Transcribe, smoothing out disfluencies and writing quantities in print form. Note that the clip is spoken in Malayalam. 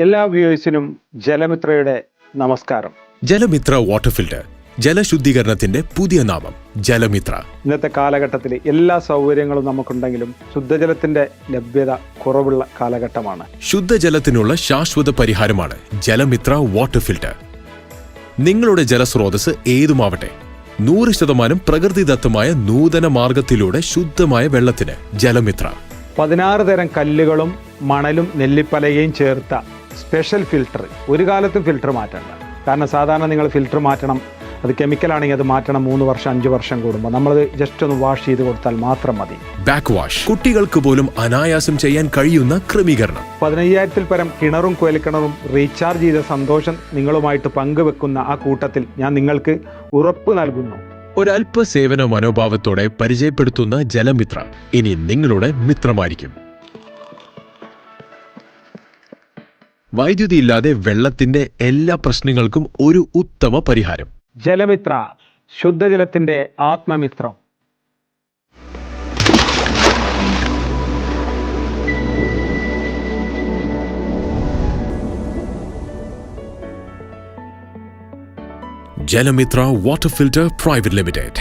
എല്ലാ വ്യൂവേഴ്സിനും ജലമിത്രയുടെ നമസ്കാരം. ജലമിത്ര വാട്ടർ ഫിൽറ്റർ, ജലശുദ്ധീകരണത്തിന്റെ പുതിയ നാമം ജലമിത്ര. ഇന്നത്തെ കാലഘട്ടത്തിൽ എല്ലാ സൗകര്യങ്ങളും നമുക്കുണ്ടെങ്കിലും ശുദ്ധജലത്തിന്റെ ലഭ്യത കുറവുള്ള കാലഘട്ടമാണ്. ശുദ്ധജലത്തിനുള്ള ശാശ്വത പരിഹാരമാണ് ജലമിത്ര വാട്ടർ ഫിൽറ്റർ. നിങ്ങളുടെ ജലസ്രോതസ് ഏതുമാവട്ടെ, 100% പ്രകൃതിദത്തമായ നൂതന മാർഗത്തിലൂടെ ശുദ്ധമായ വെള്ളത്തിന് ജലമിത്ര. 16 തരം കല്ലുകളും മണലും നെല്ലിപ്പലകയും ചേർത്ത സ്പെഷ്യൽ ഫിൽറ്റർ. ഒരു കാലത്തും ഫിൽറ്റർ മാറ്റണ്ട. കാരണം സാധാരണ നിങ്ങൾ ഫിൽറ്റർ മാറ്റണം, അത് കെമിക്കലാണെങ്കിൽ അത് മാറ്റണം 3 വർഷം 5 വർഷം കൂടുമ്പോൾ. നമ്മളത് ജസ്റ്റ് ഒന്ന് വാഷ് ചെയ്ത് കൊടുത്താൽ മാത്രം മതി. ബാക്ക് വാഷ്, കുട്ടികൾക്ക് പോലും അനായാസം ചെയ്യാൻ കഴിയുന്ന ക്രമീകരണം. 15,000-ൽ പരം കിണറും കുഴൽക്കിണറും റീചാർജ് ചെയ്ത സന്തോഷം നിങ്ങളുമായിട്ട് പങ്കുവെക്കുന്ന ആ കൂട്ടത്തിൽ ഞാൻ നിങ്ങൾക്ക് ഉറപ്പ് നൽകുന്നു. ഒരല്പ സേവന മനോഭാവത്തോടെ പരിചയപ്പെടുത്തുന്ന ജലമിത്ര ഇനി നിങ്ങളുടെ മിത്രമായിരിക്കും. വൈദ്യുതി ഇല്ലാതെ വെള്ളത്തിന്റെ എല്ലാ പ്രശ്നങ്ങൾക്കും ഒരു ഉത്തമ പരിഹാരം. ജലമിത്ര, ശുദ്ധജലത്തിന്റെ ആത്മമിത്രം. ജലമിത്ര വാട്ടർ ഫിൽറ്റർ പ്രൈവറ്റ് ലിമിറ്റഡ്.